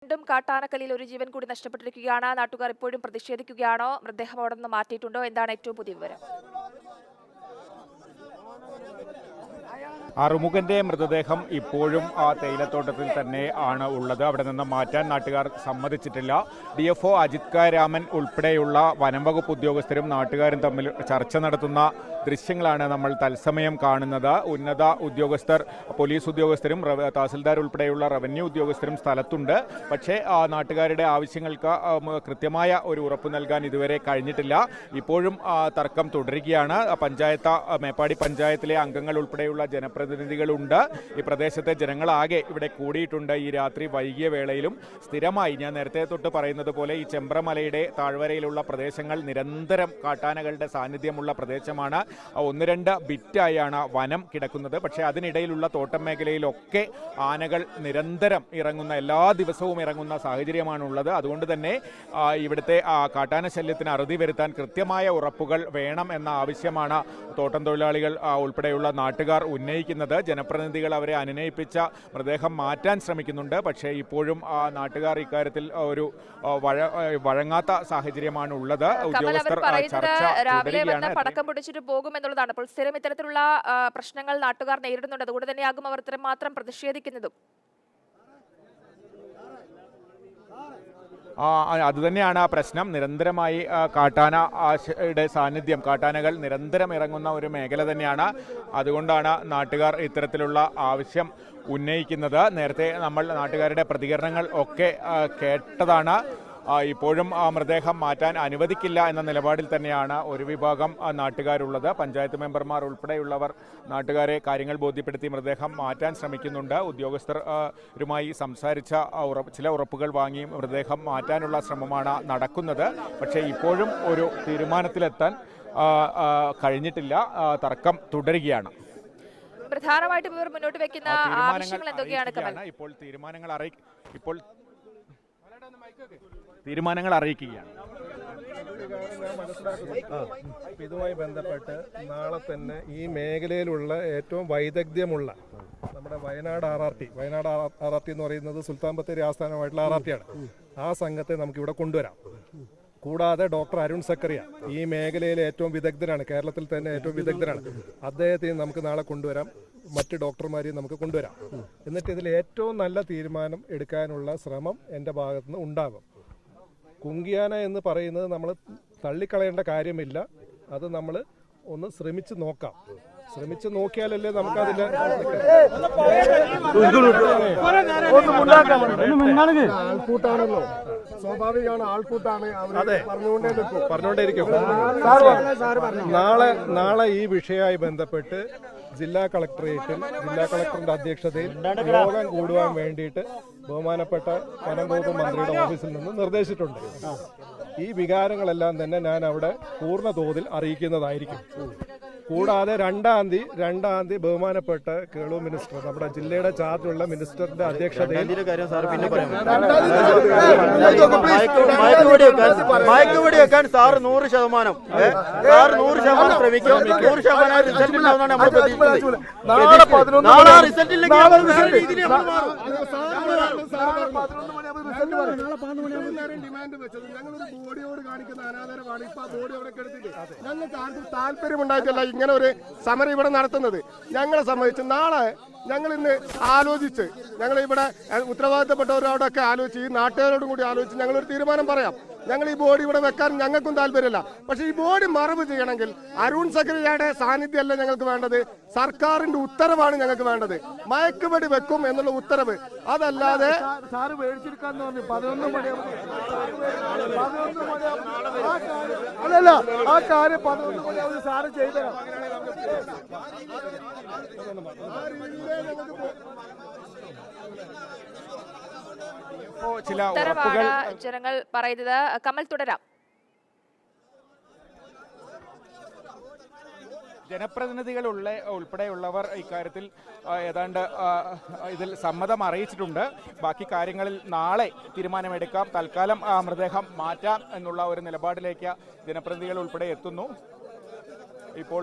വീണ്ടും കാട്ടാനക്കലിയിൽ ഒരു ജീവൻ കൂടി നഷ്ടപ്പെട്ടിരിക്കുകയാണ്. നാട്ടുകാർ ഇപ്പോഴും പ്രതിഷേധിക്കുകയാണോ? മൃതദേഹം അവിടെ നിന്ന് മാറ്റിയിട്ടുണ്ടോ? എന്താണ് ഏറ്റവും പുതിയ വിവരം? അറുമുഖന്റെ മൃതദേഹം ഇപ്പോഴും ആ തേയിലത്തോട്ടത്തിൽ തന്നെ ആണ് ഉള്ളത്. അവിടെ നിന്ന് മാറ്റാൻ നാട്ടുകാർ സമ്മതിച്ചിട്ടില്ല. DFO അജിത് കെ രാമൻ ഉൾപ്പെടെയുള്ള വനം വകുപ്പ് ഉദ്യോഗസ്ഥരും നാട്ടുകാരും തമ്മിൽ ചർച്ച നടത്തുന്ന ദൃശ്യങ്ങളാണ് നമ്മൾ തത്സമയം കാണുന്നത്. ഉന്നത ഉദ്യോഗസ്ഥർ, പോലീസ് ഉദ്യോഗസ്ഥരും തഹസിൽദാർ ഉൾപ്പെടെയുള്ള റവന്യൂ ഉദ്യോഗസ്ഥരും സ്ഥലത്തുണ്ട്. പക്ഷേ നാട്ടുകാരുടെ ആവശ്യങ്ങൾക്ക് കൃത്യമായ ഒരു ഉറപ്പ് നൽകാൻ ഇതുവരെ കഴിഞ്ഞിട്ടില്ല. ഇപ്പോഴും തർക്കം തുടരുകയാണ്. മേപ്പാടി പഞ്ചായത്തിലെ അംഗങ്ങൾ ഉൾപ്പെടെയുള്ള ജനപ്രതിനിധികളുണ്ട്. ഈ പ്രദേശത്തെ ജനങ്ങളാകെ ഇവിടെ കൂടിയിട്ടുണ്ട്. ഈ രാത്രി വൈകിയ വേളയിലും സ്ഥിരമായി ഞാൻ നേരത്തെ തൊട്ട് പറയുന്നത് പോലെ ഈ ചെമ്പ്രമലയുടെ താഴ്വരയിലുള്ള പ്രദേശങ്ങൾ നിരന്തരം കാട്ടാനകളുടെ സാന്നിധ്യമുള്ള പ്രദേശമാണ്. 1-2 ബിറ്റായാണ് വനം കിടക്കുന്നത്. പക്ഷേ അതിനിടയിലുള്ള തോട്ടം മേഖലയിലൊക്കെ ആനകൾ നിരന്തരം ഇറങ്ങുന്ന, എല്ലാ ദിവസവും ഇറങ്ങുന്ന സാഹചര്യമാണുള്ളത്. അതുകൊണ്ട് തന്നെ ഇവിടുത്തെ കാട്ടാന ശല്യത്തിന് അറുതി വരുത്താൻ കൃത്യമായ ഉറപ്പുകൾ വേണം എന്ന ആവശ്യമാണ് തോട്ടം തൊഴിലാളികൾ ഉൾപ്പെടെയുള്ള നാട്ടുകാർ ഉന്നയിക്കുന്നത്. ജനപ്രതിനിധികൾ അവരെ അനുനയിപ്പിച്ച മൃതദേഹം മാറ്റാൻ ശ്രമിക്കുന്നുണ്ട്. പക്ഷേ ഇപ്പോഴും നാട്ടുകാർ ഇക്കാര്യത്തിൽ ഒരു വഴങ്ങാത്ത സാഹചര്യമാണ് ഉള്ളത്. ഉദ്യോഗസ്ഥർ പടക്കം പൊടിച്ചിട്ട് പോകുമെന്നുള്ളതാണ്. അപ്പോൾ സ്ഥിരം ഇത്തരത്തിലുള്ള പ്രശ്നങ്ങൾ നാട്ടുകാർ നേരിടുന്നുണ്ട്. അതുകൊണ്ട് തന്നെയാകും അവർ ഇത്തരം മാത്രം പ്രതിഷേധിക്കുന്നതും. അതുതന്നെയാണ് ആ പ്രശ്നം. നിരന്തരമായി കാട്ടാനയുടെ സാന്നിധ്യം, കാട്ടാനകൾ നിരന്തരം ഇറങ്ങുന്ന ഒരു മേഖല തന്നെയാണ്. അതുകൊണ്ടാണ് നാട്ടുകാർ ഇത്തരത്തിലുള്ള ആവശ്യം ഉന്നയിക്കുന്നത്. നേരത്തെ നമ്മൾ നാട്ടുകാരുടെ പ്രതികരണങ്ങൾ ഒക്കെ കേട്ടതാണ്. ഇപ്പോഴും മൃതദേഹം മാറ്റാൻ അനുവദിക്കില്ല എന്ന നിലപാടിൽ തന്നെയാണ് ഒരു വിഭാഗം നാട്ടുകാരുള്ളത്. പഞ്ചായത്ത് മെമ്പർമാർ ഉൾപ്പെടെയുള്ളവർ നാട്ടുകാരെ കാര്യങ്ങൾ ബോധ്യപ്പെടുത്തി മൃതദേഹം മാറ്റാൻ ശ്രമിക്കുന്നുണ്ട്. ഉദ്യോഗസ്ഥരുമായി സംസാരിച്ച ചില ഉറപ്പുകൾ വാങ്ങി മൃതദേഹം മാറ്റാനുള്ള ശ്രമമാണ് നടക്കുന്നത്. പക്ഷേ ഇപ്പോഴും ഒരു തീരുമാനത്തിലെത്താൻ കഴിഞ്ഞിട്ടില്ല. തർക്കം തുടരുകയാണ്. പ്രധാനമായിട്ടും ഇവർ മുന്നോട്ട് വെക്കുന്ന ആവശ്യങ്ങൾ എന്തൊക്കെയാണ്? തീരുമാനങ്ങൾ അറിയിക്കുകയാണ്. ഇതുമായി ബന്ധപ്പെട്ട് നാളെ തന്നെ ഈ മേഖലയിലുള്ള ഏറ്റവും വൈദഗ്ധ്യമുള്ള നമ്മുടെ വയനാട് RRT എന്ന് പറയുന്നത് സുൽത്താൻ ബത്തേരി ആസ്ഥാനമായിട്ടുള്ള RRT ആണ്. ആ സംഘത്തെ നമുക്കിവിടെ കൊണ്ടുവരാം. കൂടാതെ ഡോക്ടർ അരുൺ സക്കറിയ ഈ മേഖലയിലെ ഏറ്റവും വിദഗ്ധനാണ്, കേരളത്തിൽ തന്നെ ഏറ്റവും വിദഗ്ധനാണ്. അദ്ദേഹത്തെ നമുക്ക് നാളെ കൊണ്ടുവരാം. മറ്റ് ഡോക്ടർമാരെയും നമുക്ക് കൊണ്ടുവരാം. എന്നിട്ട് ഇതിൽ ഏറ്റവും നല്ല തീരുമാനം എടുക്കാനുള്ള ശ്രമം എൻ്റെ ഭാഗത്തുനിന്ന് ഉണ്ടാകും. കുങ്കിയാന എന്ന് പറയുന്നത് നമ്മൾ തള്ളിക്കളയേണ്ട കാര്യമില്ല. അത് നമ്മൾ ഒന്ന് ശ്രമിച്ച് നോക്കാം. ശ്രമിച്ച് നോക്കിയാലല്ലേ നമുക്കതിന്റെ ആൾക്കൂട്ടാണല്ലോ, സ്വാഭാവികമാണ്, ആൾക്കൂട്ടാണ്. പറഞ്ഞുകൊണ്ടേയിരിക്കും. നാളെ ഈ വിഷയവുമായി ബന്ധപ്പെട്ട് ജില്ലാ കളക്ടറിന്റെ അധ്യക്ഷതയിൽ യോഗം കൂടുവാൻ വേണ്ടിയിട്ട് ബഹുമാനപ്പെട്ട വനം വകുപ്പ് മന്ത്രിയുടെ ഓഫീസിൽ നിന്ന് നിർദ്ദേശിച്ചിട്ടുണ്ട്. ഈ വികാരങ്ങളെല്ലാം തന്നെ ഞാൻ അവിടെ പൂർണ്ണ തോതിൽ അറിയിക്കുന്നതായിരിക്കും. കൂടാതെ 2-ാം തീയതി ബഹുമാനപ്പെട്ട കേളു മിനിസ്റ്റർ, നമ്മുടെ ജില്ലയുടെ ചാർജുള്ള മിനിസ്റ്ററിന്റെ അധ്യക്ഷതയിൽ മയക്കുവെടി വെക്കാൻ സാർ 100% ശ്രമിക്കും. 100% റിസൾട്ട് ഉണ്ടാവുന്നതാണ് നമ്മൾ പ്രതീക്ഷിക്കുന്നത്. നാളെ റിസൾട്ട് ഇല്ലെങ്കിൽ ഡിമാൻഡ് വെച്ചത് ഞങ്ങളൊരു ബോഡിയോട് കാണിക്കുന്ന അനാദരവാണ്. ഇപ്പൊ ആ ബോഡി അവിടെ കെടുത്തിട്ട് ഞങ്ങൾക്ക് ആർക്കും താല്പര്യമുണ്ടായിട്ടല്ല ഇങ്ങനെ ഒരു സമരം ഇവിടെ നടത്തുന്നത്. ഞങ്ങളെ സംബന്ധിച്ച് നാളെ ഞങ്ങൾ ഇന്ന് ആലോചിച്ച്, ഞങ്ങളിവിടെ ഉത്തരവാദിത്തപ്പെട്ടവരോടൊക്കെ ആലോചിച്ച്, ഈ നാട്ടുകാരോടും കൂടി ആലോചിച്ച് ഞങ്ങളൊരു തീരുമാനം പറയാം. ഞങ്ങൾ ഈ ബോഡി ഇവിടെ വെക്കാൻ ഞങ്ങൾക്കും താല്പര്യമില്ല. പക്ഷേ ഈ ബോഡി മറവ് ചെയ്യണമെങ്കിൽ അരുൺ സക്കറിയയുടെ സാന്നിധ്യമല്ല ഞങ്ങൾക്ക് വേണ്ടത്, സർക്കാരിന്റെ ഉത്തരവാണ് ഞങ്ങൾക്ക് വേണ്ടത്. മയക്കുവെടി വെക്കും എന്നുള്ള ഉത്തരവ്, അതല്ലാതെ സാറ് മേടിച്ചെടുക്കാന്ന് പറഞ്ഞു 11 മണി അല്ലല്ല, ആ കാര്യം 11 മണിയാവുന്ന സാറ് ചെയ്തരാം. ചില ഉറപ്പുകൾ ജനങ്ങൾ പറയുന്നത്. കമൽ, തുടരാം. ജനപ്രതിനിധികൾ ഉൾപ്പെടെയുള്ളവർ ഇക്കാര്യത്തിൽ ഏതാണ്ട് ഇതിൽ സമ്മതം അറിയിച്ചിട്ടുണ്ട്. ബാക്കി കാര്യങ്ങളിൽ നാളെ തീരുമാനമെടുക്കാം. തൽക്കാലം മൃതദേഹം മാറ്റാം എന്നുള്ള ഒരു നിലപാടിലേക്ക് ജനപ്രതിനിധികൾ ഉൾപ്പെടെ എത്തുന്നു. ഇപ്പോൾ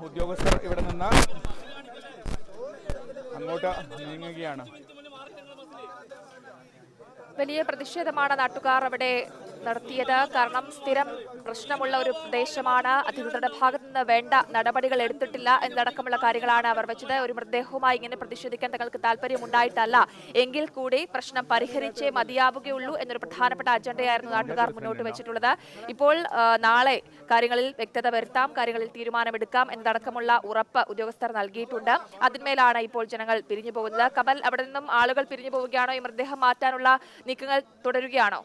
ഉദ്യോഗസ്ഥർ ഇവിടെ നിന്ന് അങ്ങോട്ട് നീങ്ങുകയാണ്. വലിയ പ്രതിഷേധമാണ് നാട്ടുകാർ അവിടെ നടത്തിയത്. കാരണം സ്ഥിരം പ്രശ്നമുള്ള ഒരു പ്രദേശമാണ്. അധികൃതരുടെ ഭാഗത്തു നിന്ന് വേണ്ട നടപടികൾ എടുത്തിട്ടില്ല എന്നടക്കമുള്ള കാര്യങ്ങളാണ് അവർ വെച്ചത്. ഒരു മൃതദേഹവുമായി ഇങ്ങനെ പ്രതിഷേധിക്കാൻ തങ്ങൾക്ക് താല്പര്യമുണ്ടായിട്ടല്ല, എങ്കിൽ കൂടി പ്രശ്നം പരിഹരിച്ചേ മതിയാവുകയുള്ളൂ എന്നൊരു പ്രധാനപ്പെട്ട അജണ്ടയായിരുന്നു നാട്ടുകാർ മുന്നോട്ട് വെച്ചിട്ടുള്ളത്. ഇപ്പോൾ നാളെ കാര്യങ്ങളിൽ വ്യക്തത വരുത്താം, കാര്യങ്ങളിൽ തീരുമാനമെടുക്കാം എന്നതടക്കമുള്ള ഉറപ്പ് ഉദ്യോഗസ്ഥർ നൽകിയിട്ടുണ്ട്. അതിന്മേലാണ് ഇപ്പോൾ ജനങ്ങൾ പിരിഞ്ഞു പോകുന്നത്. കമൽ, അവിടെ നിന്നും ആളുകൾ പിരിഞ്ഞു പോവുകയാണോ? ഈ മൃതദേഹം മാറ്റാനുള്ള നീക്കങ്ങൾ തുടരുകയാണോ?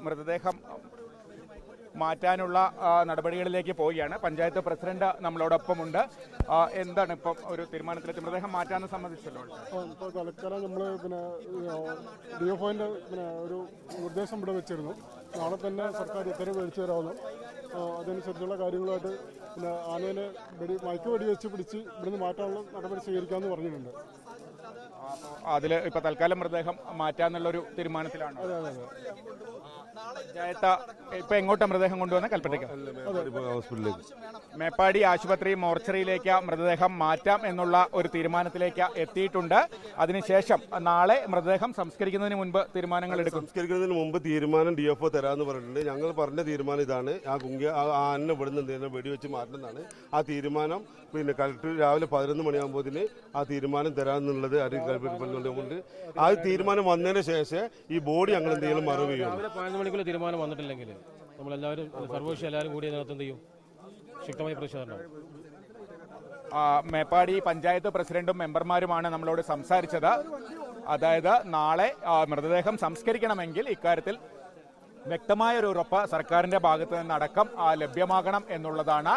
മൃതദേഹം മാറ്റാനുള്ള നടപടികളിലേക്ക് പോവുകയാണ്. പഞ്ചായത്ത് പ്രസിഡന്റ് നമ്മളോടൊപ്പമുണ്ട്. എന്താണ് ഇപ്പം ഒരു തീരുമാനത്തിലെത്തി? മൃതദേഹം മാറ്റാൻ സംബന്ധിച്ചല്ലോ ഇപ്പോൾ തൽക്കാലം നമ്മൾ DFOന്റെ ഒരു നിർദ്ദേശം ഇവിടെ വെച്ചിരുന്നു. നാളെ തന്നെ സർക്കാർ ഉത്തരവ് മേടിച്ചു തരാമെന്നും അതനുസരിച്ചുള്ള കാര്യങ്ങളുമായിട്ട് ആനേനെ മയക്ക് വെടി വെച്ച് പിടിച്ച് ഇവിടുന്ന് മാറ്റാനുള്ള നടപടി സ്വീകരിക്കാമെന്ന് പറഞ്ഞിട്ടുണ്ട്. അതിൽ ഇപ്പൊ തൽക്കാലം മൃതദേഹം മാറ്റാന്നുള്ളൊരു തീരുമാനത്തിലാണ്. പഞ്ചായത്ത് ഇപ്പൊ എങ്ങോട്ടാ മൃതദേഹം കൊണ്ടുവന്ന? കൽപ്പറ്റയ്ക്ക് ഹോസ്പിറ്റലിലേക്ക്, മേപ്പാടി ആശുപത്രി മോർച്ചറിയിലേക്ക് മൃതദേഹം മാറ്റാം എന്നുള്ള ഒരു തീരുമാനത്തിലേക്ക് എത്തിയിട്ടുണ്ട്. അതിനുശേഷം നാളെ മൃതദേഹം സംസ്കരിക്കുന്നതിന് മുൻപ് തീരുമാനങ്ങൾ എടുക്കും. സംസ്കരിക്കുന്നതിന് മുമ്പ് തീരുമാനം DFO തരാമെന്ന് പറഞ്ഞിട്ടുണ്ട്. ഞങ്ങൾ പറഞ്ഞ തീരുമാനം ഇതാണ്. ആന ഇവിടുന്ന് വെടിവെച്ച് മാറ്റുന്നതാണ് ആ തീരുമാനം. പിന്നെ കളക്ടർ രാവിലെ 11 മണിയാകുമ്പോഴത്തിന് ആ തീരുമാനം തരാമെന്നുള്ളത് അറിയിക്കപ്പെടുന്നുണ്ട്. ആ തീരുമാനം വന്നതിന് ശേഷം ഈ ബോഡി ഞങ്ങൾ എന്തെങ്കിലും മറവ് ചെയ്യും. 11 മണിക്കുള്ള തീരുമാനം വന്നിട്ടില്ലെങ്കിൽ നമ്മളെല്ലാവരും സർവകക്ഷി എല്ലാവരും കൂടി അതിനകത്ത് എന്ത് ചെയ്യും? ശക്തമായ പ്രതിഷേധം. മേപ്പാടി പഞ്ചായത്ത് പ്രസിഡന്റും മെമ്പർമാരുമാണ് നമ്മളോട് സംസാരിച്ചത്. അതായത് നാളെ മൃതദേഹം സംസ്കരിക്കണമെങ്കിൽ ഇക്കാര്യത്തിൽ വ്യക്തമായ ഒരു ഉറപ്പ് സർക്കാരിന്റെ ഭാഗത്ത് നിന്നടക്കം ലഭ്യമാകണം എന്നുള്ളതാണ്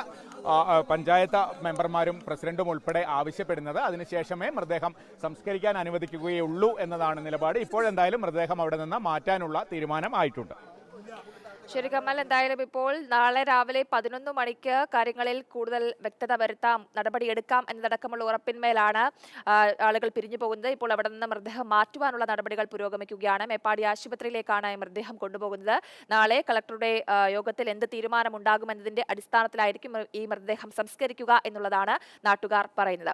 പഞ്ചായത്ത് മെമ്പർമാരും പ്രസിഡന്റും ഉൾപ്പെടെ ആവശ്യപ്പെടുന്നത്. അതിനുശേഷമേ മൃതദേഹം സംസ്കരിക്കാൻ അനുവദിക്കുകയുള്ളൂ എന്നതാണ് നിലപാട്. ഇപ്പോഴെന്തായാലും മൃതദേഹം അവിടെ നിന്ന് മാറ്റാനുള്ള തീരുമാനം ആയിട്ടുണ്ട്. ശരി കമൽ, എന്തായാലും ഇപ്പോൾ നാളെ രാവിലെ 11 മണിക്ക് കാര്യങ്ങളിൽ കൂടുതൽ വ്യക്തത വരുത്താം, നടപടിയെടുക്കാം എന്നതടക്കമുള്ള ഉറപ്പിന്മേലാണ് ആളുകൾ പിരിഞ്ഞു പോകുന്നത്. ഇപ്പോൾ അവിടെ നിന്ന് മൃതദേഹം മാറ്റുവാനുള്ള നടപടികൾ പുരോഗമിക്കുകയാണ്. മേപ്പാടി ആശുപത്രിയിലേക്കാണ് മൃതദേഹം കൊണ്ടുപോകുന്നത്. നാളെ കളക്ടറുടെ യോഗത്തിൽ എന്ത് തീരുമാനമുണ്ടാകുമെന്നതിന്റെ അടിസ്ഥാനത്തിലായിരിക്കും ഈ മൃതദേഹം സംസ്കരിക്കുക എന്നുള്ളതാണ് നാട്ടുകാർ പറയുന്നത്.